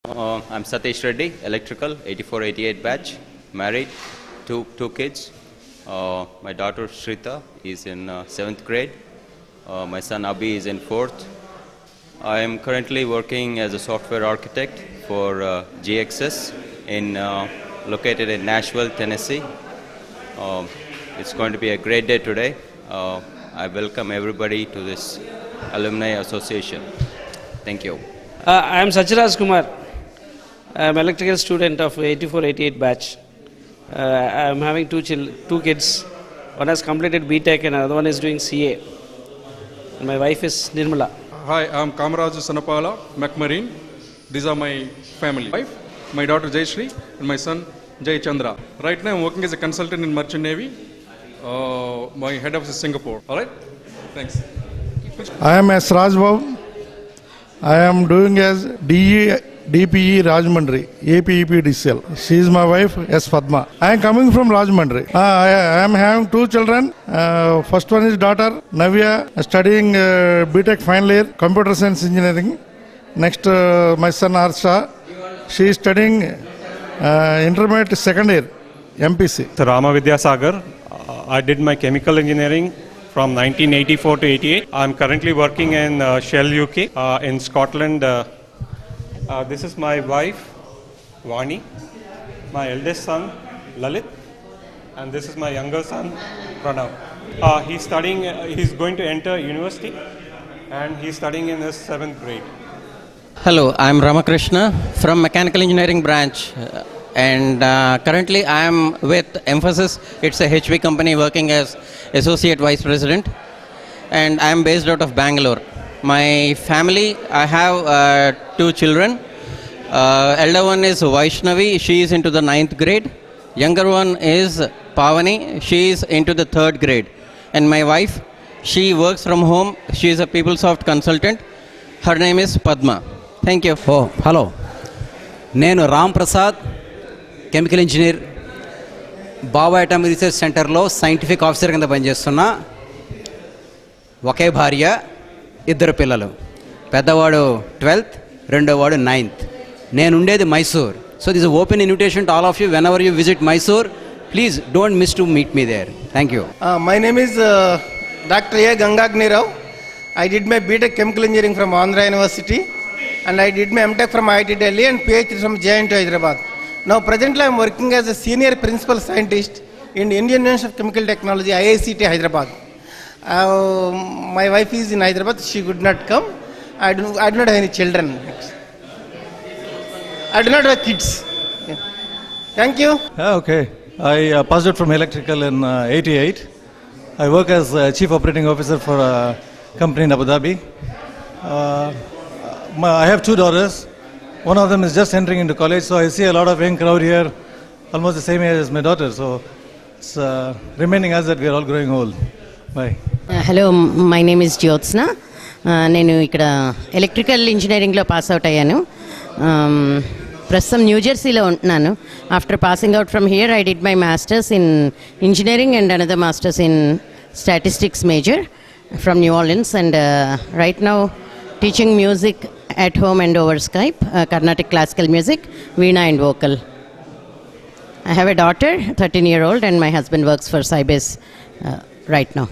I'm Satish Reddy, electrical, 84-88 batch, married, two kids. My daughter Shrita is in 7th grade. My son Abhi is in 4th. I am currently working as a software architect for GXS located in Nashville, Tennessee. It's going to be a great day today. I welcome everybody to this Alumni Association. Thank you. I am Sacharaj Kumar. I am electrical student of 84-88 batch. I am having two kids. One has completed BTech and another one is doing CA. And my wife is Nirmala. Hi, I am Kamaraj Sanapala, McMarine. These are my family. Wife, my daughter Jayashree and my son Jay Chandra. Right now I am working as a consultant in Merchant Navy. My head office is Singapore. Alright? Thanks. I am S. Rajbabu. I am doing as DPE Rajmundry, APEPDCL. She is my wife, S. Padma. I am coming from Rajmundry. I am having two children. First one is daughter Navya, studying BTech final year, computer science engineering. Next, my son Arsha. She is studying intermediate second year, MPC. Rama Vidyasagar. I did my chemical engineering from 1984 to 88. I am currently working in Shell UK in Scotland. This is my wife, Vani, my eldest son, Lalit, and this is my younger son, Pranav. He's studying, he's going to enter university, and he's studying in his 7th grade. Hello, I'm Ramakrishna from Mechanical Engineering branch. And currently I am with Emphasis. It's a HV company working as Associate Vice President. And I am based out of Bangalore. My family, I have two children. Elder one is Vaishnavi. She is into the 9th grade. Younger one is Pavani. She is into the 3rd grade. And my wife, she works from home. She is a PeopleSoft consultant. Her name is Padma. Thank you. Oh, hello. Nenu Ram Prasad. Chemical engineer Baba atomic research సెంటర్లో scientific officer కింద పనిచేస్తున్నా. ఒకే భార్య, ఇద్దరు పిల్లలు. పెద్దవాడు 12th, రెండోవాడు 9th. నేను ఉండేది Mysore. So this is open invitation to all of you whenever you visit Mysore. Please don't miss to meet me there. Thank you. My name is doctor A Gangagnirao. I did my BTech chemical engineering from Andhra university and I did my MTech from IIT Delhi and PhD from JNTU Hyderabad. Now presently I am working as a senior principal scientist in Indian University of Chemical Technology, IICT Hyderabad. My wife is in Hyderabad, she could not come. I do not have any children. I do not have kids. Thank you. Okay. I passed out from electrical in 88. I work as Chief Operating Officer for a company in Abu Dhabi. I have two daughters. One of them is just entering into college, so I see a lot of young crowd here, almost the same age as my daughter. So it's remaining us that we are all growing old. Bye. Hello, my name is Jyotsna. నేను ఇక్కడ electrical ఇంజనీరింగ్లో pass out అయ్యాను. ప్రస్తుతం న్యూజెర్సీలో ఉంటున్నాను. After passing out from here I did my masters in engineering and another masters in statistics major from new Orleans and right now teaching music at home and over Skype, Carnatic classical music, Veena and vocal. I have a daughter, 13-year-old, and my husband works for Sybase right now.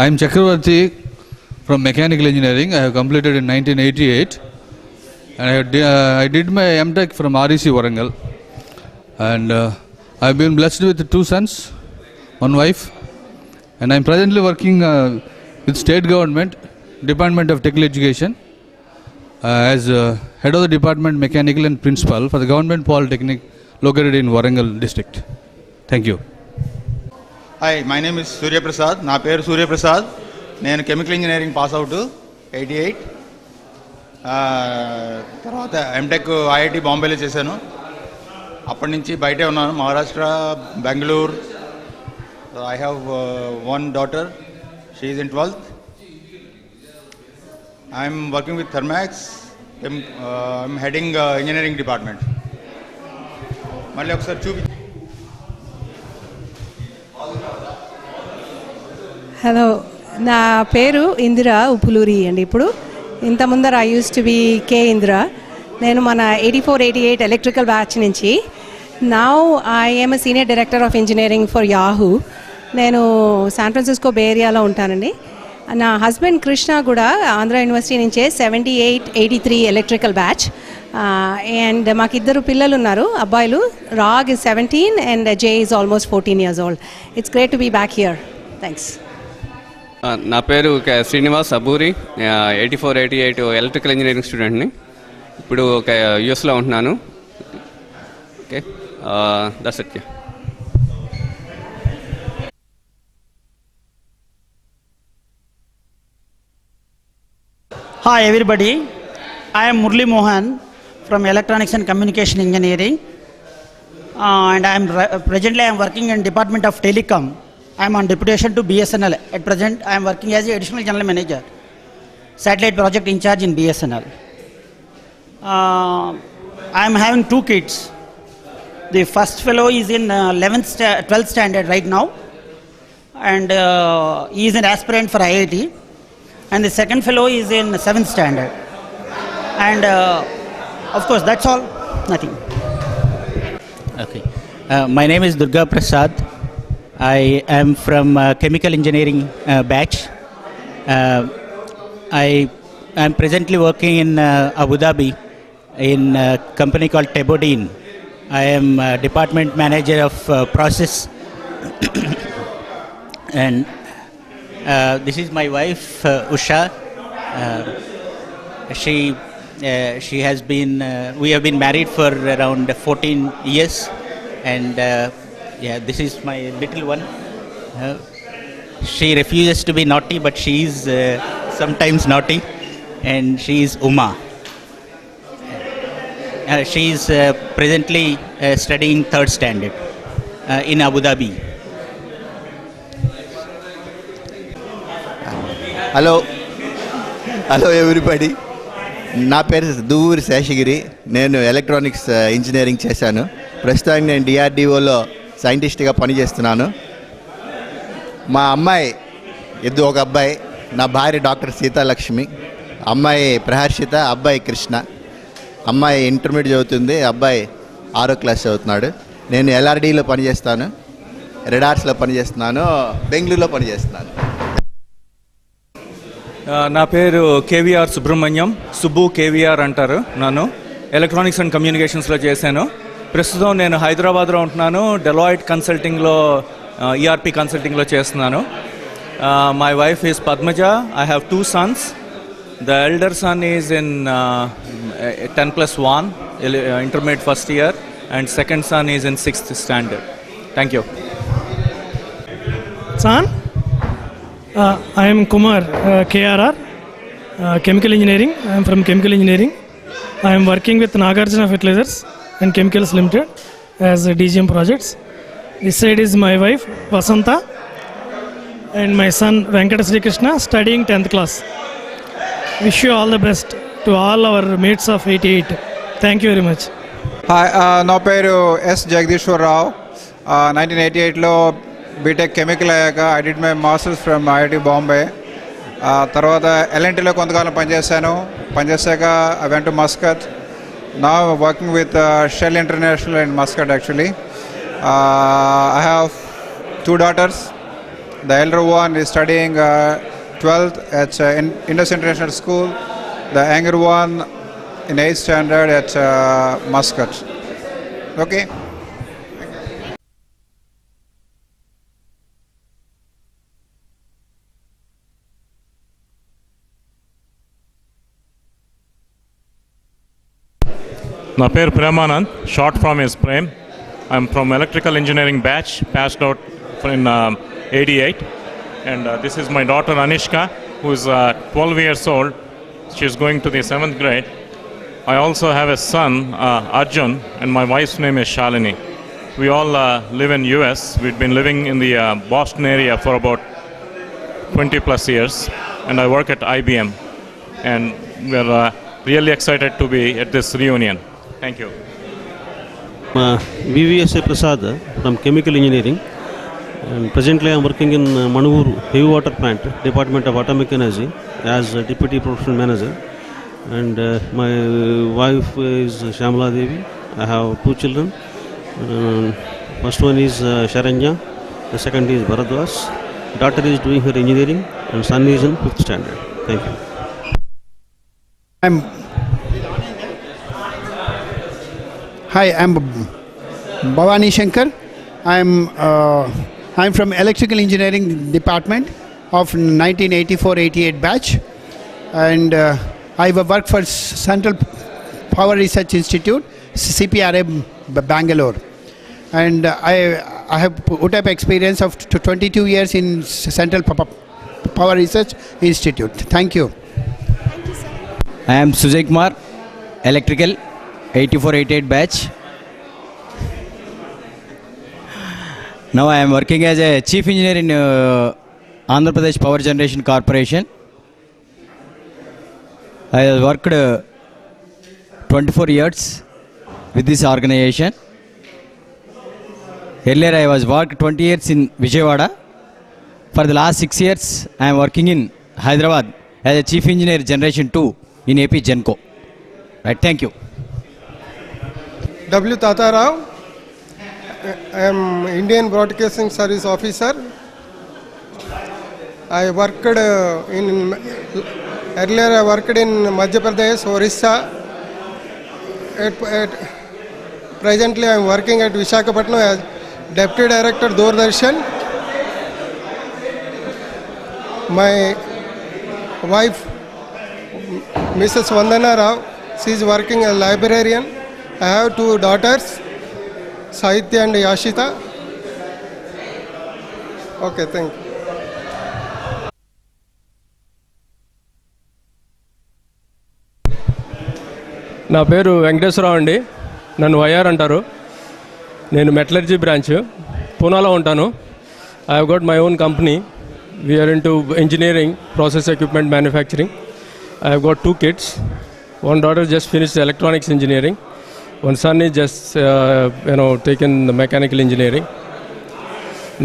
I am Chakravarti from Mechanical Engineering. I have completed in 1988. And I did my MTech from REC Warangal. And I have been blessed with two sons, one wife. And I am presently working with state government, Department of Technical Education, as head of the department mechanical and principal for the government polytechnic located in Warangal district. Thank you. Hi, my name is Surya Prasad. Na peru Surya Prasad. Nenu chemical engineering pass out 88. Tarvata MTech IIT Bombay lo chesanu. Appadi nunchi bayate unnanu, Maharashtra, Bangalore. I have one daughter. She is in 12th. I am working with Thermax. I am heading engineering department. Malli okkasari chupi. Hello, నా పేరు ఇందిరా ఉపులూరి అండి. ఇప్పుడు ఇంత ముందర I use to be కే ఇందిరా. నేను మన 8488 electrical batch నుంచి. Now I am a senior director of engineering for Yahoo. నేను శాన్ ఫ్రాన్సిస్కో బే ఏరియాలో ఉంటానండి. నా హస్బెండ్ కృష్ణ కూడా ఆంధ్ర యూనివర్సిటీ నుంచే 7883 ఎలక్ట్రికల్ బ్యాచ్. అండ్ మాకు ఇద్దరు పిల్లలు ఉన్నారు, అబ్బాయిలు. Raag is 17 and Jay is almost 14 years old. It's great to be back here. Thanks. నా పేరు శ్రీనివాస్ అబూరి, 8488 ఎలక్ట్రికల్ ఇంజనీరింగ్ స్టూడెంట్ని. ఇప్పుడు ఒక యూఎస్లో ఉంటున్నాను. Okay, that's it. Hi everybody, I am Murli Mohan from Electronics and Communication Engineering, and presently I am working in Department of Telecom. I am on deputation to BSNL. At present I am working as the Additional General Manager, Satellite Project in charge in BSNL. I am having 2 kids. The first fellow is in 12th standard right now, and he is an aspirant for IIT. And the second fellow is in 7th standard. And of course, that's all, nothing. Okay. My name is Durga Prasad. I am from chemical engineering batch. I am presently working in Abu Dhabi in a company called Tebodine. I am department manager of process. And this is my wife, Usha. She has been, we have been married for around 14 years, and yeah, this is my little one. She refuses to be naughty, but she is sometimes naughty, and she is Uma. She is presently studying 3rd standard in Abu Dhabi. Hello everybody, నా పేరు దువ్వూరి శేషగిరి. నేను electronics engineering చేశాను. ప్రస్తుతానికి నేను డిఆర్డిఓలో సైంటిస్ట్గా పనిచేస్తున్నాను. మా అమ్మాయి ఒక అబ్బాయి, నా భార్య డాక్టర్ సీతాలక్ష్మి, అమ్మాయి ప్రహర్షిత, అబ్బాయి కృష్ణ. అమ్మాయి ఇంటర్మీడియట్ చదువుతుంది, అబ్బాయి 6వ క్లాస్ చదువుతున్నాడు. నేను ఎల్ఆర్డీలో పనిచేస్తాను, రెడార్స్లో పనిచేస్తున్నాను, బెంగళూరులో పనిచేస్తున్నాను. నా పేరు కేవీఆర్ సుబ్రహ్మణ్యం, సుబ్బు కేవీఆర్ అంటారు నన్ను. ఎలక్ట్రానిక్స్ అండ్ కమ్యూనికేషన్స్లో చేశాను. ప్రస్తుతం నేను హైదరాబాద్లో ఉంటున్నాను. డెలాయిట్ కన్సల్టింగ్లో ఈఆర్పి కన్సల్టింగ్లో చేస్తున్నాను. My wife is Padmaja. I have 2 sons. The elder son is in 10+1 intermediate first year, and second son is in 6th standard. Thank you. Son? I am Kumar, KRR, Chemical Engineering. I am from Chemical Engineering. I am working with Nagarjuna Fertilizers and Chemicals Limited as DGM projects. This side is my wife Vasanta and my son Venkata Sri Krishna studying 10th class. Wish you all the best to all our mates of 88. Thank you very much. Hi, నా పేరు S Jagadeeshwar Rao. 1988లో BTech chemical అయ్యాక I did my masters from IIT Bombay. తర్వాత ఎల్ఎన్టీలో కొంతకాలం పనిచేశాక I went to Muscat. Now working with Shell international and Muscat actually. I have 2 daughters. The elder one is studying 12th at Indus International School. The younger one in 8th standard at Muscat. Okay. నా పేరు Premanand, short form is Prem. I'm from electrical engineering batch, passed out in 88, and this is my daughter Anishka, who is 12 years old. She is going to the 7th grade. I also have a son, Arjun, and my wife's name is Shalini. We all live in US. We've been living in the Boston area for about 20 plus years, and I work at IBM, and we're really excited to be at this reunion. Thank you. VVSA Prasad from Chemical Engineering, and presently I am working in Manuvuru Heavy Water Plant, Department of Atomic Energy, as a Deputy Professional Manager. and my wife is Shamala Devi. I have 2 children. First one is Sharanya, the second is Bharadwaj. Daughter is doing her engineering and son is in 5th standard. Thank you. Hi, I'm Bhavani Shankar. I'm from Electrical Engineering Department of 1984-88 batch, and I work for Central Power Research Institute, CPRA Bangalore, and I have put up experience of 22 years in Central Power Research Institute. Thank you. I am Sujay Kumar, Electrical 84-88 batch. Now I am working as a chief engineer in Andhra Pradesh Power Generation Corporation. I have worked 24 years with this organization. Earlier I was worked 20 years in Vijayawada. For the last 6 years I am working in Hyderabad as a chief engineer Generation 2 in AP Genco. Right, thank you. W. Tata Rao. I am Indian Broadcasting Service Officer. I worked earlier I worked in Madhya Pradesh, Orissa. Presently I am working at Visakhapatnam as Deputy Director Doordarshan. My wife, Mrs. Vandana Rao, she is working as librarian. I have 2 daughters, Sahitya and Yashita. Okay, thank you. నా పేరు వెంకటేశ్వరరావు అండి. నన్ను YR అంటారు. నేను metallurgy branch పూనాలో ఉంటాను. I have got my own company. We're into engineering, process equipment manufacturing. I have got 2 kids. One daughter just finished electronics engineering. One son is just taken the mechanical engineering.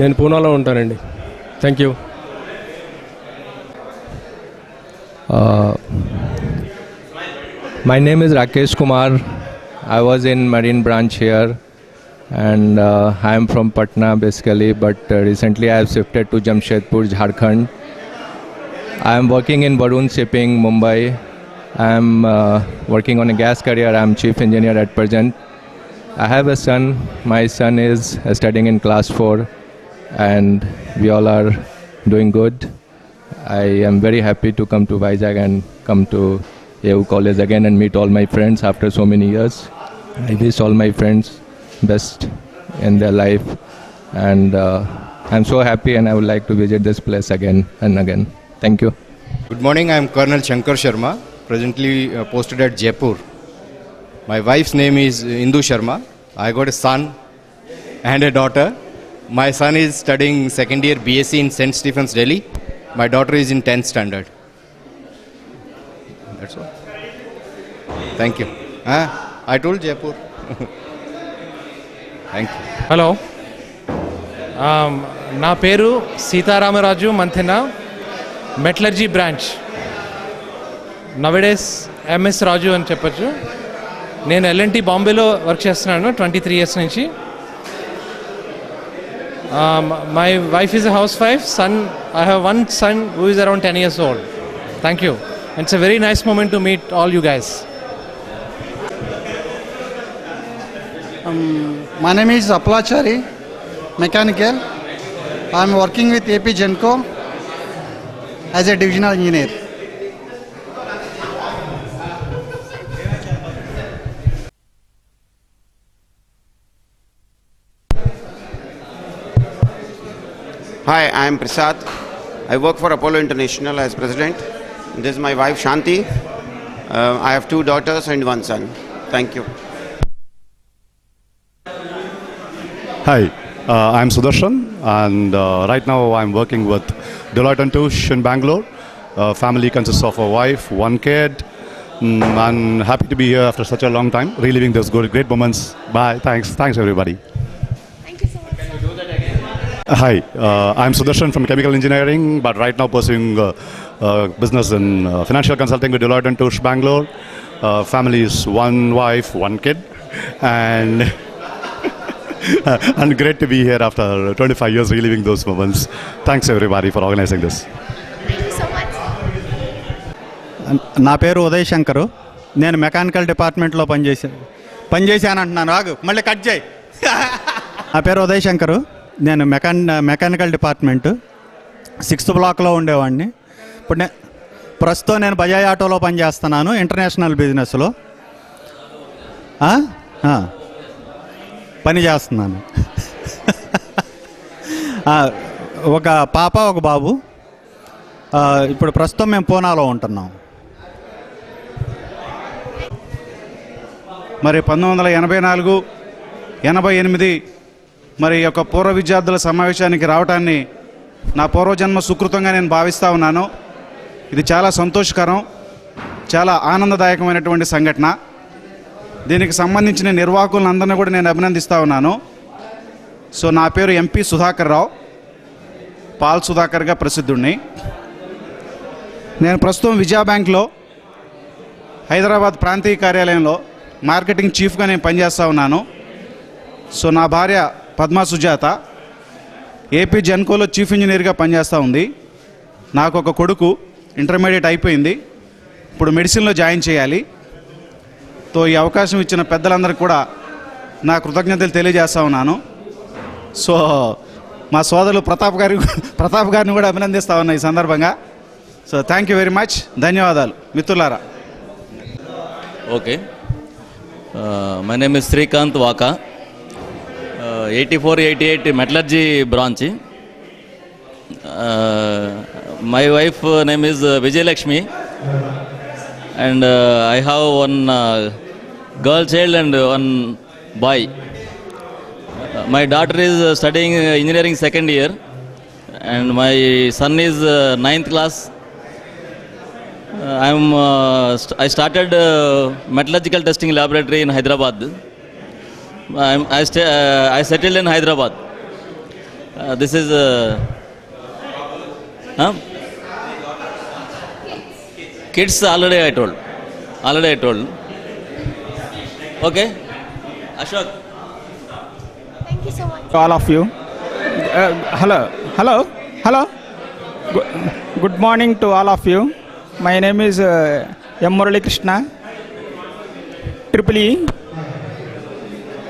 నేను పూనాలో ఉంటానండి. Thank you. My name is Rakesh Kumar. I was in Marine branch here, and I am from Patna basically, but recently I have shifted to Jamshedpur, Jharkhand. I am working in Varun Shipping, Mumbai. I am working on a gas career. I am chief engineer at present. I have a son. My son is studying in class 4, and we all are doing good. I am very happy to come to Vizag and come to AU College again and meet all my friends after so many years. I wish all my friends best in their life, and I'm so happy and I would like to visit this place again and again. Thank you. Good morning, I am Colonel Shankar Sharma, presently posted at Jaipur. My wife's name is Indu Sharma. I got a son and a daughter. My son is studying second year BSc in St. Stephen's, Delhi. My daughter is in 10th standard. That's all. Thank you. I told Jaipur. Thank you. Hello. నా పేరు Sitaramaraju మంథెన, metallurgy branch. నవడేస్ MS రాజు అని చెప్పచ్చు. నేను L&T బాంబేలో work చేస్తున్నాను 23 years నుంచి. My wife is a house wife. I have one son who is around 10 years old. Thank you. It's a very nice moment to meet all you guys. My name is Aplachari, mechanical. I am working with AP Genco as a divisional engineer. Hi, I am Prasad. I work for Apollo International as president. This is my wife Shanti. I have 2 daughters and 1 son. Thank you. Hi, I'm Sudarshan, and right now I'm working with Deloitte & Touche in Bangalore. Family consists of a wife, 1 kid. I'm happy to be here after such a long time, reliving those great moments. Bye. Thanks everybody. Hi, I'm Sudarshan from Chemical Engineering, but right now pursuing business in financial consulting with Deloitte and Touche, Bangalore. Family is one wife, one kid, and and great to be here after 25 years reliving those moments. Thanks everybody for organizing this. నా పేరు ఉదయ్ శంకరు. నేను mechanical డిపార్ట్మెంట్లో పనిచేశాను అంటున్నాను. రాగు మళ్ళీ cut చేయి. నా పేరు ఉదయ్ శంకరు. నేను మెకానికల్ డిపార్ట్మెంట్ 6th బ్లాక్లో ఉండేవాడిని. ఇప్పుడు ప్రస్తుతం నేను బజాజ్ ఆటోలో పనిచేస్తున్నాను, ఇంటర్నేషనల్ బిజినెస్లో పని చేస్తున్నాను. ఒక పాప ఒక బాబు. ఇప్పుడు ప్రస్తుతం మేము పూనాలో ఉంటున్నాం. మరి 1984, 88 మరి యొక్క పూర్వ విద్యార్థుల సమావేశానికి రావటాన్ని నా పూర్వజన్మ సుకృతంగా నేను భావిస్తూ ఉన్నాను. ఇది చాలా సంతోషకరం, చాలా ఆనందదాయకమైనటువంటి సంఘటన. దీనికి సంబంధించిన నిర్వాహకులందరినీ కూడా నేను అభినందిస్తూ ఉన్నాను. సో నా పేరు ఎంపీ సుధాకర్ రావు, పాల్ సుధాకర్గా ప్రసిద్ధుడిని. నేను ప్రస్తుతం విజయ బ్యాంక్లో హైదరాబాద్ ప్రాంతీయ కార్యాలయంలో మార్కెటింగ్ చీఫ్గా నేను పనిచేస్తూ ఉన్నాను. సో నా భార్య పద్మా సుజాత ఏపీ జెన్కోలో చీఫ్ ఇంజనీర్గా పనిచేస్తూ ఉంది. నాకు ఒక కొడుకు ఇంటర్మీడియట్ అయిపోయింది, ఇప్పుడు మెడిసిన్లో జాయిన్ చేయాలి. సో ఈ అవకాశం ఇచ్చిన పెద్దలందరికీ కూడా నా కృతజ్ఞతలు తెలియజేస్తూ ఉన్నాను. సో మా సోదరులు ప్రతాప్ గారిని కూడా అభినందిస్తూ ఉన్నా ఈ సందర్భంగా. So thank you very much. ధన్యవాదాలు మిత్రులారా. Okay, my name is Srikanth Vaka, 8488 metallurgy branch. My wife name is Vijay Lakshmi, and I have one girl child and one boy. My daughter is studying engineering 2nd year, and my son is 9th class. I started metallurgical testing laboratory in Hyderabad. I settled in Hyderabad. This is kids already I told. Okay, Ashok. Thank you so much. All of you. Hello. Good morning to all of you. My name is M. Murali Krishna, Triple E.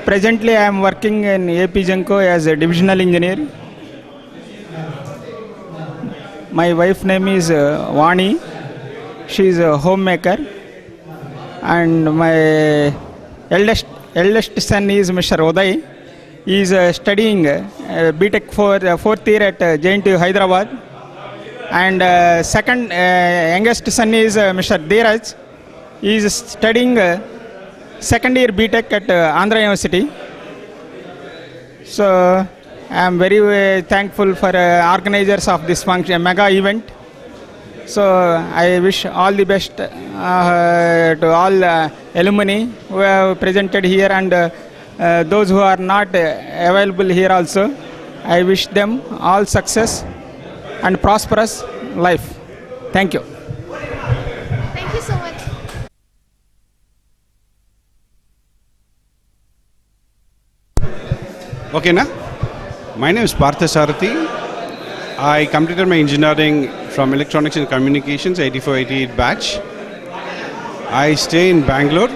Presently, I am working in AP Genco as a divisional engineer. My wife name is Vani. She is a homemaker, and my eldest son is Mr. Uday. He is studying BTech for 4th year at JNTU Hyderabad. And second youngest son is Mr. Dheeraj. He is studying 2nd year BTech at Andhra University. So I am very thankful for organizers of this function, mega event. So I wish all the best to all alumni who have presented here, and those who are not available here also. I wish them all success and prosperous life. Thank you. Thank you so much. Okay, na? My name is Partha Sarathi. I completed my engineering from Electronics and Communications 84-88 batch. I stay in Bangalore.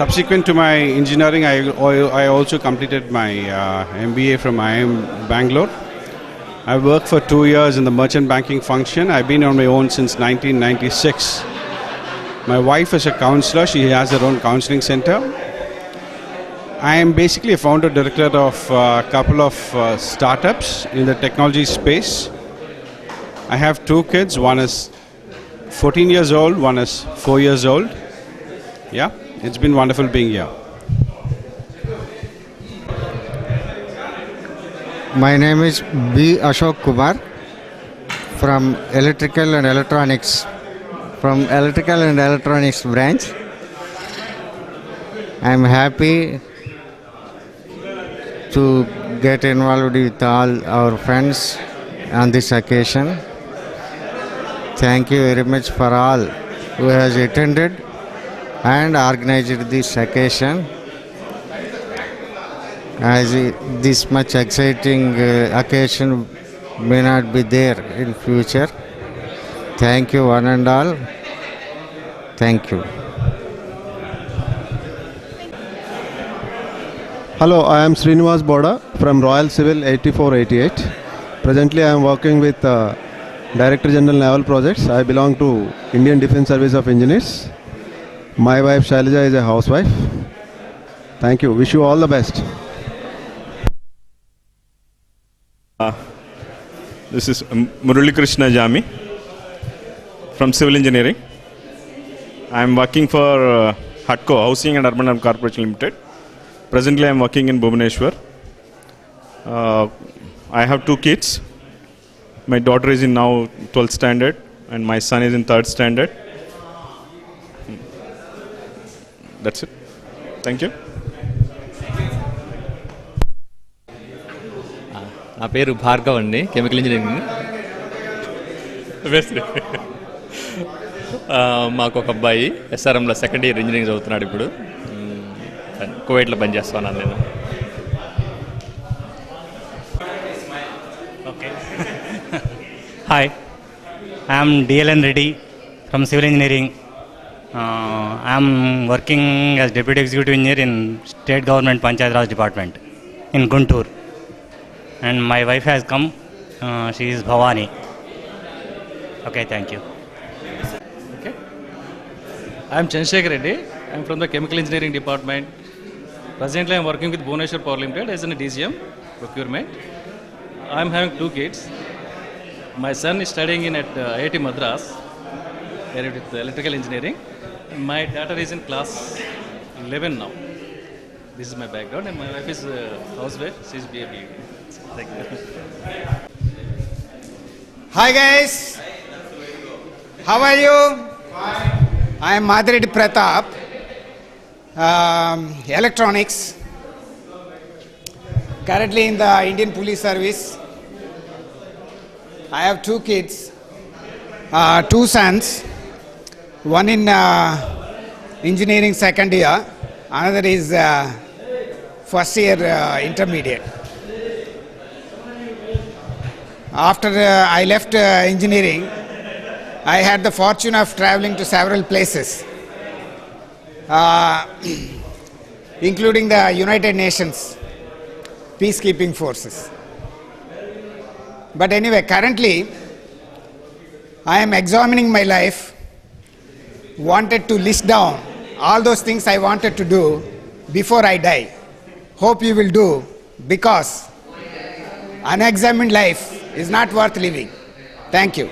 Subsequent to my engineering, I also completed my MBA from IIM Bangalore. I worked for 2 years in the merchant banking function. I've been on my own since 1996. My wife is a counselor. She has her own counseling center. I am basically a founder director of a couple of startups in the technology space. I have 2 kids. One is 14 years old, one is 4 years old. Yeah, it's been wonderful being here. My name is B. Ashok Kumar from Electrical and Electronics branch. I am happy to get involved with all our friends on this occasion. Thank you very much for all who has attended and organized this occasion. As this much exciting occasion may not be there in future. Thank you one and all. Thank you. Hello, I am Srinivas Boda from Royal Civil 8488. Presently I am working with Director General Naval Projects. I belong to Indian Defence Service of Engineers. My wife Shailaja is a housewife. Thank you. Wish you all the best. This is Murali Krishna Jami from Civil Engineering. I am working for HUDCO, Housing and Urban Development Corporation Limited. Presently I am working in Bhubaneswar. I have 2 kids. My daughter is in now 12th standard and my son is in 3rd standard. That's it. Thank you. నా పేరు భార్గవ్ అండి, chemical engineering. మాకు ఒక అబ్బాయి ఎస్ఆర్ఎంలో second year engineering చదువుతున్నాడు. ఇప్పుడు కువైట్లో పనిచేస్తున్నాను నేను. Okay. Hi, I'm డిఎల్ఎన్ Reddy from civil engineering. I'm working as deputy executive engineer in state government Panchayat Raj department in Guntur. And my wife has come. She is Bhavani. Okay, thank you. Okay. I am Chandrasekhar Reddy. I am from the Chemical Engineering Department. Presently, I am working with Bhubaneswar Power Limited as a DCM procurement. I am having 2 kids. My son is studying in at IIT Madras, with electrical engineering. And my daughter is in class 11 now. This is my background, and my wife is housewife. She is BA. Thank you. Hi guys, how are you? I am Madhuri Pratap, electronics, currently in the Indian Police Service. I have 2 kids, 2 sons, one in engineering second year, another is first year intermediate. After I left engineering, I had the fortune of traveling to several places, including the United Nations peacekeeping forces. But anyway, currently, I am examining my life, wanted to list down all those things I wanted to do before I die. Hope you will do, because unexamined life is not worth living. Thank you.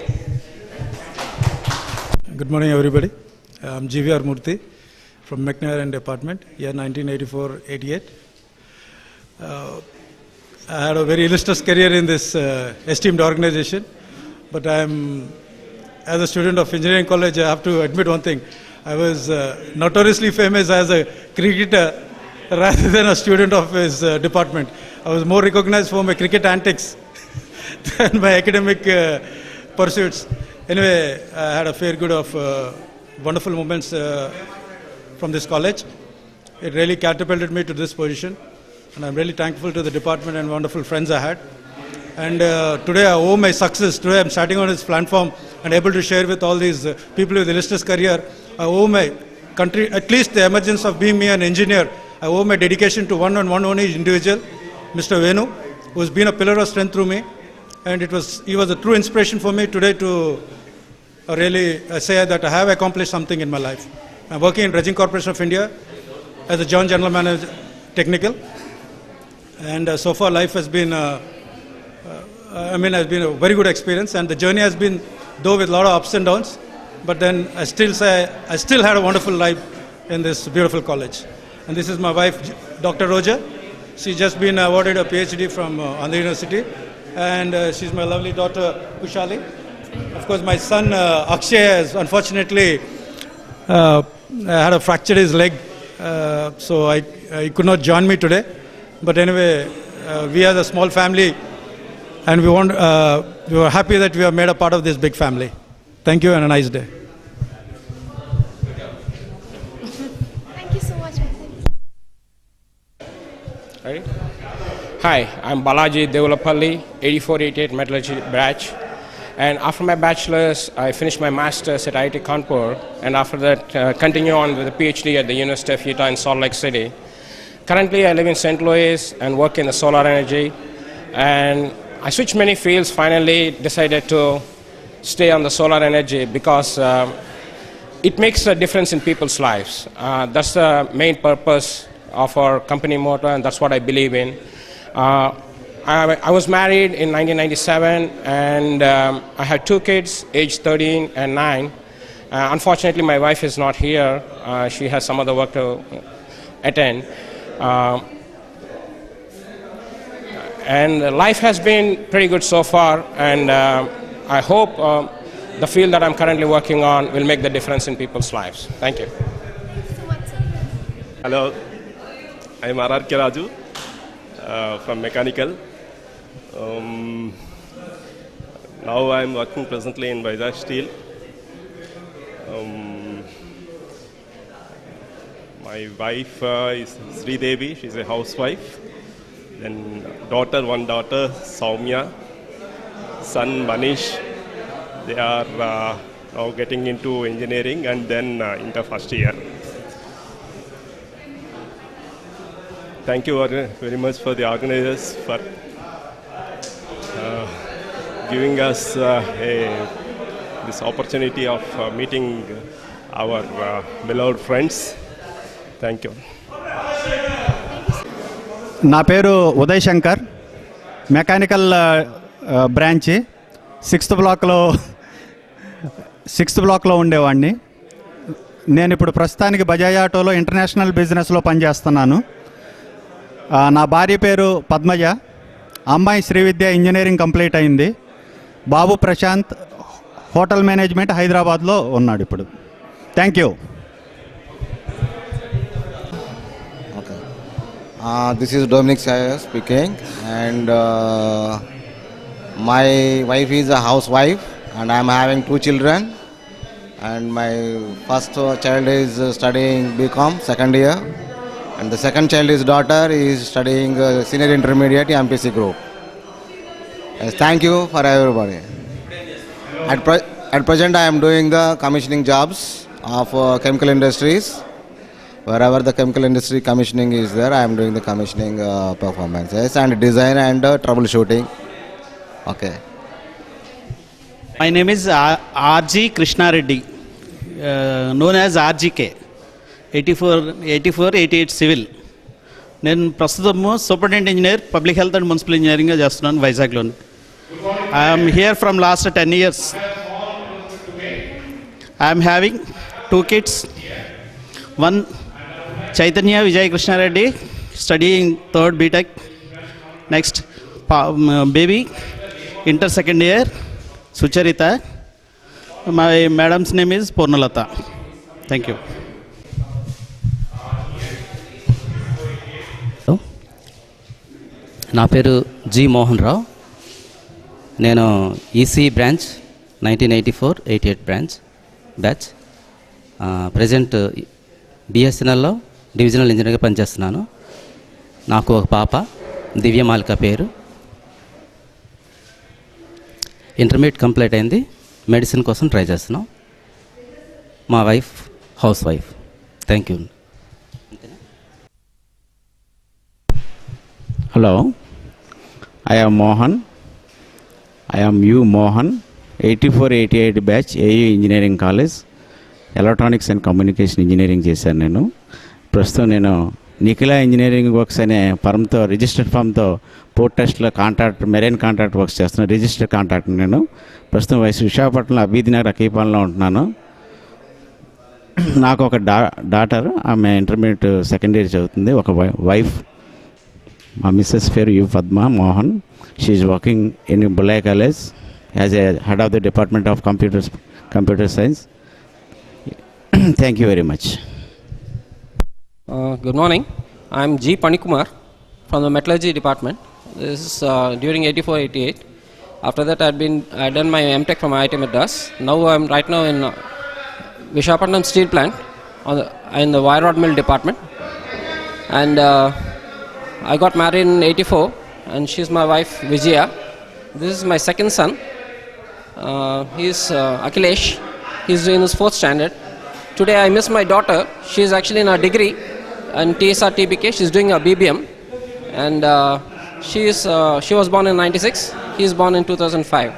Good morning, everybody. I'm GVR Murthy from McNair Department, year 1984-88. I had a very illustrious career in this esteemed organization, but as a student of engineering college, I have to admit one thing. I was notoriously famous as a cricketer rather than a student of his department. I was more recognized for my cricket antics than my academic pursuits. Anyway, I had a fair good of wonderful moments from this college. It really catapulted me to this position, and I'm really thankful to the department and wonderful friends I had. And today I owe my success. Today I'm starting on this platform and able to share with all these people with illustrious career. I owe my country at least the emergence of being me an engineer. I owe my dedication to one and one only individual, Mr. Venu, who has been a pillar of strength through me. And he was a true inspiration for me today to really say that I have accomplished something in my life. I'm working in Dredging Corporation of India as a Joint General Manager, Technical. And so far life has been, has been a very good experience. And the journey has been, though with a lot of ups and downs, but then I still say I still had a wonderful life in this beautiful college. And this is my wife, Dr. Roja. She's just been awarded a PhD from Andhra University. And she's my lovely daughter, Kushali. Of course, my son, Akshay, has unfortunately had fractured his leg. So he could not join me today. But anyway, we are a small family, and we are happy that we are made a part of this big family. Thank you and a nice day. Thank you so much. Right. Hi, I'm Balaji Devolapalli, 8488 Metallurgy Branch. And after my bachelor's, I finished my master's at IIT Kanpur, and after that, continue on with a PhD at the University of Utah in Salt Lake City. Currently, I live in St. Louis and work in the solar energy. And I switched many fields, finally decided to stay on the solar energy because it makes a difference in people's lives. That's the main purpose of our company motto, and that's what I believe in. I was married in 1997, and I had 2 kids, aged 13 and 9. Unfortunately, my wife is not here. She has some other work to attend. And life has been pretty good so far, and I hope the field that I'm currently working on will make the difference in people's lives. Thank you. Hello, I'm R.R. Raju from Mechanical. Now I'm working presently in Vizag Steel. My wife is Sri Devi, she's a housewife. Then one daughter, Soumya. Son, Manish. They are now getting into engineering and then into first year. Thank you very much for the organizers for giving us this opportunity of meeting our beloved friends. Thank you. నా పేరు Uday Shankar, mechanical branch sixth బ్లాక్లో ఉండేవాడిని. నేను ఇప్పుడు ప్రస్తుతానికి బజాజ్ ఆటోలో international బిజినెస్లో పనిచేస్తున్నాను. నా భార్య పేరు పద్మజ, అమ్మాయి శ్రీవిద్య ఇంజనీరింగ్ కంప్లీట్ అయింది. బాబు ప్రశాంత్ హోటల్ మేనేజ్మెంట్ హైదరాబాద్లో ఉన్నాడు ఇప్పుడు. Thank you. This is Dominic Sayer speaking, and my wife is a housewife, and I am having 2 children, and my first child is studying BCom second year, and the second child is daughter is studying senior intermediate MPC group. Yes, thank you for everybody. At present I am doing the commissioning jobs of chemical industries. Wherever the chemical industry commissioning is there, I am doing the commissioning performances and design and troubleshooting. Okay. My name is R.G. Krishna Reddy, known as RGK, 88 civil. నేను ప్రస్తుతము superintendent engineer public health and municipal ఇంజనీరింగ్గా చేస్తున్నాను వైజాగ్లోని. I'm here from last 10 years. I'm having 2 kids. One Chaitanya Vijay Krishna Reddy, studying 3rd BTech. Next, baby, inter second year, Sucharita. My madam's name is Purnalata. Thank you. నా పేరు G Mohan Rao. నేను EC branch 1984-88 batch. Present బిఎస్ఎన్ఎల్లో divisional ఇంజనీర్గా పనిచేస్తున్నాను. నాకు ఒక పాప దివ్యమాలిక పేరు. ఇంటర్మీడియట్ కంప్లీట్ అయింది, మెడిసిన్ కోసం ట్రై చేస్తున్నాం. మా wife housewife. Thank you. Hello, I am Mohan. I am U Mohan, 84-88 batch AU engineering college. Electronics and communication engineering చేశాను నేను. ప్రస్తుతం నేను నిఖిలా ఇంజనీరింగ్ వర్క్స్ అనే ఫర్మ్తో, రిజిస్టర్డ్ ఫర్మ్తో పోర్ట్ టెస్ట్లో మెరైన్ కాంట్రాక్ట్ వర్క్స్ చేస్తున్నాను. రిజిస్టర్డ్ కాంట్రాక్ట్ నేను. ప్రస్తుతం విశాఖపట్నంలో అభిదినగర్ అకీపాలెంలో ఉంటున్నాను. నాకు ఒక డాటర్, ఆమె ఇంటర్మీడియట్ సెకండ్ ఇయర్ చదువుతుంది. ఒక వైఫ్, మా మిస్సెస్ పేరు you Padma Mohan. She is working in Bullayya college as a head of the department of computer science. Thank you very much. Good morning. I am G. Panikumar from the Metallurgy Department. This is during 84-88. After that, I done my MTech from IIT Madras. Now I'm right now in Visakhapatnam Steel Plant in the wire rod mill department. And I got married in 84, and she's my wife Vijaya. This is my second son. He's Akhilesh. He's in his 4th standard. Today I miss my daughter. She's actually in her degree in TSR TBK. She's doing a BBM, and she was born in 96. He's born in 2005.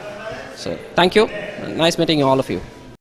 So thank you. Nice meeting all of you.